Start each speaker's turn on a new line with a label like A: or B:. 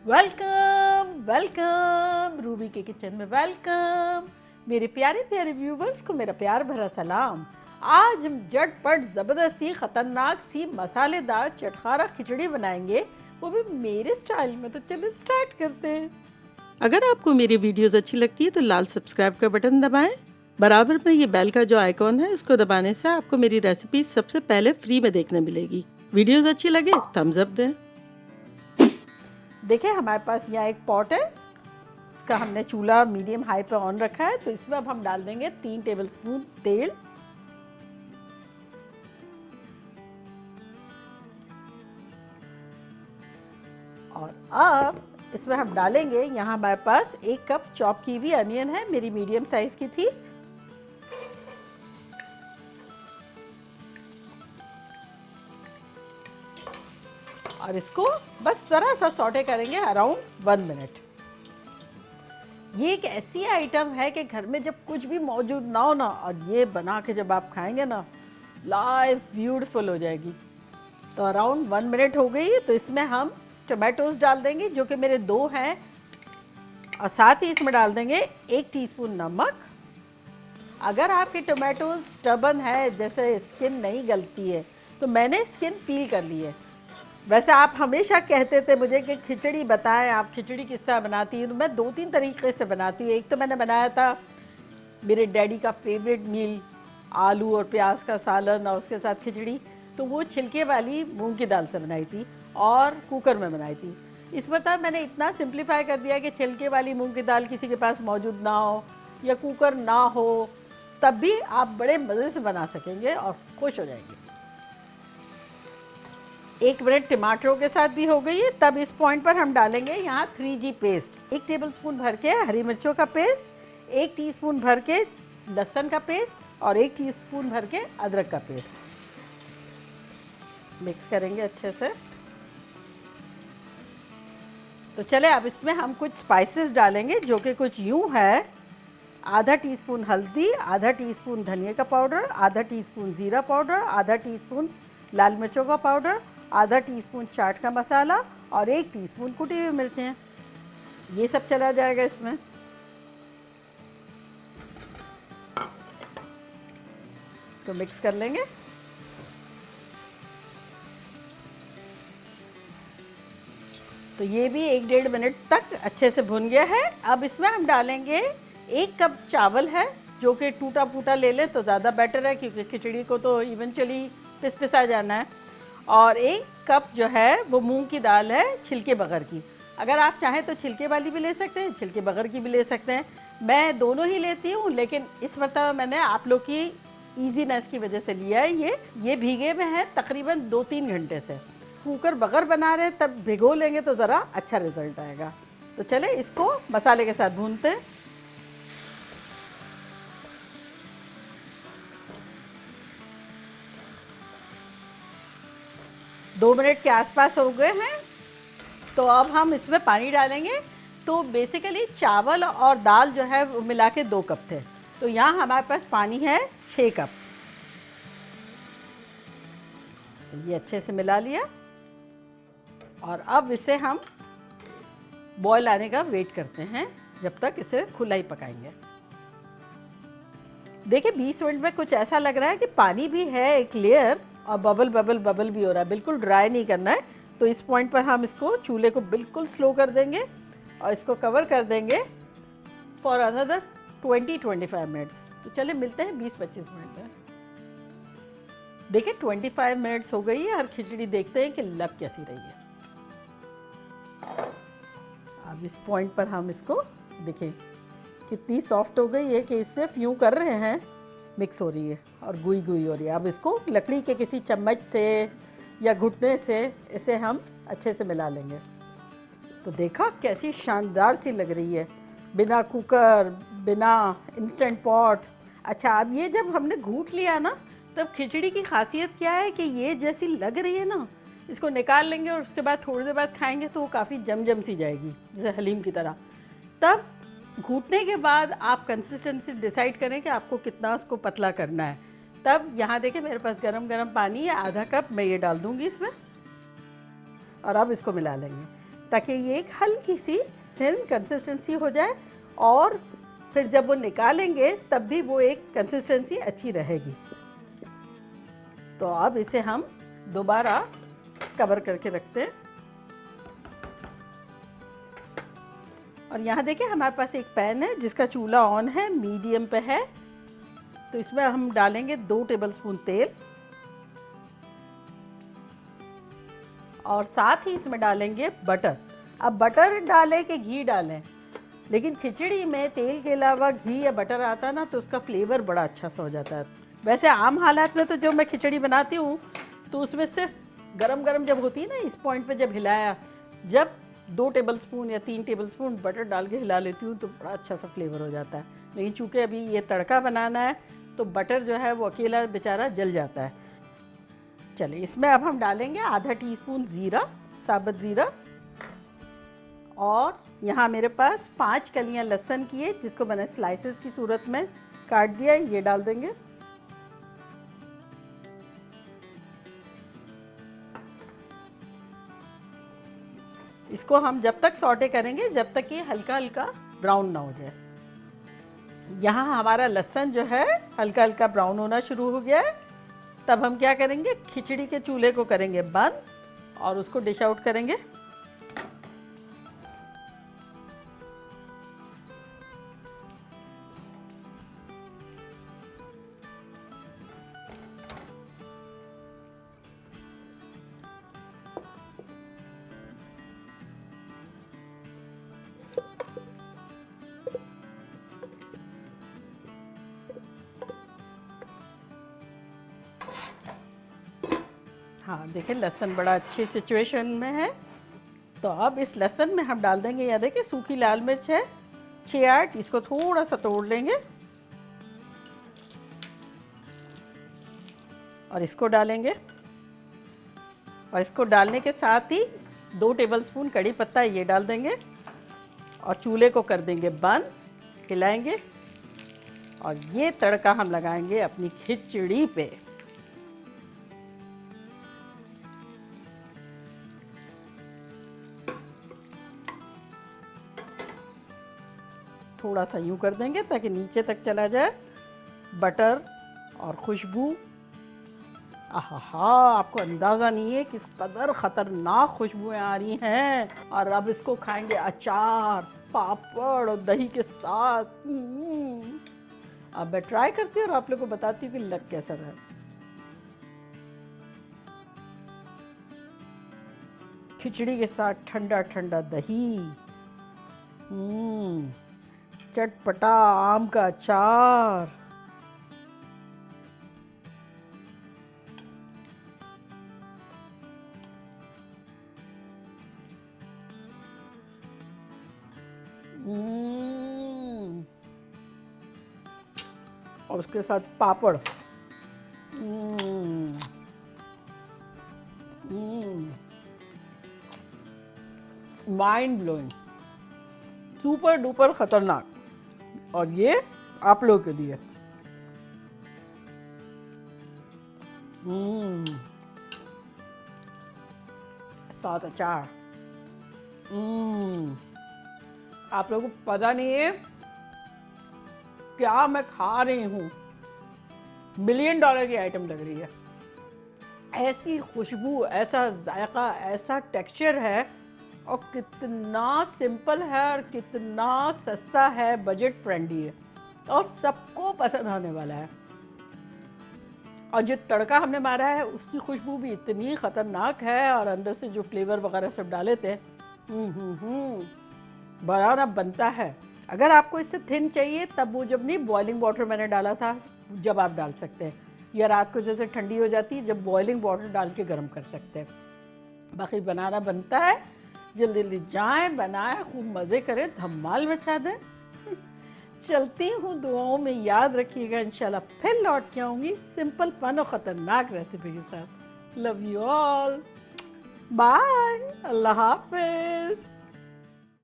A: Welcome welcome Ruby के kitchen में welcome. मेरे प्यारे प्यारे व्यूवर्स को मेरा प्यार भरा सलाम। आज हम झटपट ज़बरदस्ती ख़तरनाक सी मसालेदार चटखारा खिचड़ी बनाएंगे, वो भी मेरे स्टाइल में। तो चलिए स्टार्ट करते हैं। अगर आपको मेरी वीडियोस अच्छी लगती है तो लाल सब्सक्राइब का बटन दबाएं। बराबर में ये बेल का जो आइकॉन है उसको दबाने से आपको मेरी रेसिपी सबसे पहले फ्री में देखने मिलेगी। वीडियोस अच्छी लगे थम्स अप दें। देखिए हमारे पास यहाँ एक पॉट है, इसका हमने चूल्हा मीडियम हाई पे ऑन रखा है। तो इसमें अब हम डाल देंगे 3 टेबलस्पून तेल। और अब इसमें हम डालेंगे, यहाँ हमारे पास 1 कप चॉप की हुई अनियन है, मेरी मीडियम साइज की थी। और इसको बस जरा सा सौटे करेंगे अराउंड 1 मिनट। ये एक ऐसी आइटम है कि घर में जब कुछ भी मौजूद ना हो ना, और ये बना के जब आप खाएंगे ना, लाइफ ब्यूटीफुल हो जाएगी। तो अराउंड 1 मिनट हो गई, तो इसमें हम टमाटोज डाल देंगे, जो कि मेरे 2 हैं। और साथ ही इसमें डाल देंगे 1 टीस्पून नमक। अगर आपके टमाटोज स्टबन है, जैसे स्किन नहीं गलती है, तो मैंने स्किन पील कर ली है। वैसे आप हमेशा कहते थे मुझे कि खिचड़ी बताएं, आप खिचड़ी किस तरह बनाती हैं। तो मैं 2-3 तरीके से बनाती हूँ। एक तो मैंने बनाया था मेरे डैडी का फेवरेट मील, आलू और प्याज का सालन और उसके साथ खिचड़ी। तो वो छिलके वाली मूंग की दाल से बनाई थी और कुकर में बनाई थी। इस बार मैंने इतना सिंप्लीफाई कर दिया कि छिलके वाली मूंग की दाल किसी के पास मौजूद ना हो या कुकर ना हो, तब भी आप बड़े मज़े से बना सकेंगे और खुश हो जाएंगे। 1 मिनट टमाटरों के साथ भी हो गई है। तब इस पॉइंट पर हम डालेंगे यहाँ 3G पेस्ट, 1 टेबलस्पून भर के हरी मिर्चों का पेस्ट, 1 टीस्पून भर के लहसुन का पेस्ट और 1 टीस्पून भर के अदरक का पेस्ट। मिक्स करेंगे अच्छे से। तो चले अब इसमें हम कुछ स्पाइसेस डालेंगे, जो कि कुछ यूँ है। आधा टीस्पून हल्दी, आधा टीस्पून धनिया का पाउडर, आधा टीस्पून ज़ीरा पाउडर, आधा टीस्पून लाल मिर्चों का पाउडर, आधा टीस्पून चाट का मसाला और 1 टीस्पून कुटी हुई मिर्चें। ये सब चला जाएगा इसमें। इसको मिक्स कर लेंगे। तो ये भी 1-1.5 मिनट तक अच्छे से भुन गया है। अब इसमें हम डालेंगे 1 कप चावल है, जो कि टूटा फूटा ले लें तो ज़्यादा बेटर है, क्योंकि खिचड़ी को तो इवेंचुअली पिसा जाना है। और 1 कप जो है वो मूंग की दाल है, छिलके बगैर की। अगर आप चाहें तो छिलके वाली भी ले सकते हैं, छिलके बगैर की भी ले सकते हैं। मैं दोनों ही लेती हूँ, लेकिन इस मरतबा मैंने आप लोग की ईजीनेस की वजह से लिया है। ये भीगे में है तकरीबन 2-3 घंटे से। कुकर बगैर बना रहे तब भिगो लेंगे तो ज़रा अच्छा रिजल्ट आएगा। तो चले इसको मसाले के साथ भूनते हैं। दो मिनट के आसपास हो गए हैं। तो अब हम इसमें पानी डालेंगे। तो बेसिकली चावल और दाल जो है वो मिला के 2 कप थे, तो यहाँ हमारे पास पानी है 6 कप। ये अच्छे से मिला लिया और अब इसे हम बॉयल आने का वेट करते हैं, जब तक इसे खुला ही पकाएंगे। देखिए 20 मिनट में कुछ ऐसा लग रहा है कि पानी भी है एक लेयर और बबल बबल बबल भी हो रहा है। बिल्कुल ड्राई नहीं करना है। तो इस पॉइंट पर हम इसको चूल्हे को बिल्कुल स्लो कर देंगे और इसको कवर कर देंगे फॉर अनदर 20-25 मिनट्स। तो चले मिलते हैं 20-25 मिनट में। देखिए 25 मिनट्स हो गई है और खिचड़ी देखते हैं कि लग कैसी रही है। अब इस पॉइंट पर हम इसको देखें कितनी सॉफ्ट हो गई है कि इससे यूँ कर रहे हैं मिक्स हो रही है और गुई गुई हो रही है। अब इसको लकड़ी के किसी चम्मच से या घुटने से इसे हम अच्छे से मिला लेंगे। तो देखा कैसी शानदार सी लग रही है, बिना कुकर, बिना इंस्टेंट पॉट। अच्छा, अब ये जब हमने घूट लिया ना, तब खिचड़ी की खासियत क्या है कि ये जैसी लग रही है ना, इसको निकाल लेंगे और उसके बाद थोड़ी देर बाद खाएंगे तो वो काफ़ी जम सी जाएगी, जैसे हलीम की तरह। तब घूटने के बाद आप कंसिस्टेंसी डिसाइड करें कि आपको कितना उसको पतला करना है। तब यहाँ देखें मेरे पास गरम पानी है, आधा कप मैं ये डाल दूँगी इसमें और अब इसको मिला लेंगे। ताकि ये एक हल्की सी थिन कंसिस्टेंसी हो जाए, और फिर जब वो निकालेंगे तब भी वो एक कंसिस्टेंसी अच्छी रहेगी। तो अब इसे हम दोबारा कवर करके रखते हैं। और यहाँ देखिए हमारे पास एक पैन है जिसका चूल्हा ऑन है, मीडियम पे है। तो इसमें हम डालेंगे 2 टेबलस्पून तेल, और साथ ही इसमें डालेंगे बटर। अब बटर डालें कि घी डालें, लेकिन खिचड़ी में तेल के अलावा घी या बटर आता है ना, तो उसका फ्लेवर बड़ा अच्छा सा हो जाता है। वैसे आम हालात में तो जब मैं खिचड़ी बनाती हूँ तो उसमें सिर्फ गरम गरम जब होती है ना, इस पॉइंट पे जब हिलाया, जब 2 टेबलस्पून या 3 टेबलस्पून बटर डाल के हिला लेती हूँ तो बड़ा अच्छा सा फ्लेवर हो जाता है। लेकिन चूँकि अभी ये तड़का बनाना है तो बटर जो है वो अकेला बेचारा जल जाता है। चलिए इसमें अब हम डालेंगे आधा टीस्पून ज़ीरा, साबुत ज़ीरा, और यहाँ मेरे पास 5 कलियाँ लहसुन की है जिसको मैंने स्लाइसेस की सूरत में काट दिया, ये डाल देंगे। इसको हम जब तक सॉटे करेंगे जब तक ये हल्का हल्का ब्राउन ना हो जाए। यहाँ हमारा लहसुन जो है हल्का हल्का ब्राउन होना शुरू हो गया है। तब हम क्या करेंगे, खिचड़ी के चूल्हे को करेंगे बंद और उसको डिश आउट करेंगे। हाँ देखिए लहसुन बड़ा अच्छी सिचुएशन में है। तो अब इस लहसुन में हम डाल देंगे, या देखिए सूखी लाल मिर्च है 6-8, इसको थोड़ा सा तोड़ लेंगे और इसको डालेंगे। और इसको डालने के साथ ही 2 टेबलस्पून कड़ी पत्ता ये डाल देंगे और चूल्हे को कर देंगे बंद, हिलाएंगे और ये तड़का हम लगाएंगे अपनी खिचड़ी पे। थोड़ा सा यूँ कर देंगे ताकि नीचे तक चला जाए बटर और खुशबू। आहा, आपको अंदाज़ा नहीं है किस कदर ख़तरनाक खुशबुएं आ रही हैं। और अब इसको खाएंगे अचार, पापड़ और दही के साथ। अब मैं ट्राई करती हूँ और आप लोग को बताती हूँ कि लग कैसा रहा। खिचड़ी के साथ ठंडा ठंडा दही, चटपटा आम का अचार। और उसके साथ पापड़। माइंड ब्लोइंग, सुपर डुपर खतरनाक। और ये आप लोगों के लिए। साथ अचार। आप लोगों को पता नहीं है क्या मैं खा रही हूँ। $1 मिलियन की आइटम लग रही है। ऐसी खुशबू, ऐसा जायका, ऐसा टेक्सचर है, और कितना सिंपल है और कितना सस्ता है, बजट फ्रेंडली है और सबको पसंद आने वाला है। और जो तड़का हमने मारा है उसकी खुशबू भी इतनी ख़तरनाक है, और अंदर से जो फ्लेवर वगैरह सब डाले थे, बनाना बनता है। अगर आपको इससे थिन चाहिए तब वो जब नहीं बॉइलिंग वाटर मैंने डाला था, जब आप डाल सकते हैं, या रात को जैसे ठंडी हो जाती है जब बॉइलिंग वाटर डाल के गर्म कर सकते हैं। बाकी बनाना बनता है। जल्दी जल्दी जाएं, बनाएं, खूब मज़े करें, धमाल मचा दें। चलती हूँ, दुआओं में याद रखिएगा। इंशाल्लाह फिर लौट के आऊँगी सिंपल फन और ख़तरनाक रेसिपी के साथ। लव यू ऑल, बाय, अल्लाह हाफिज़।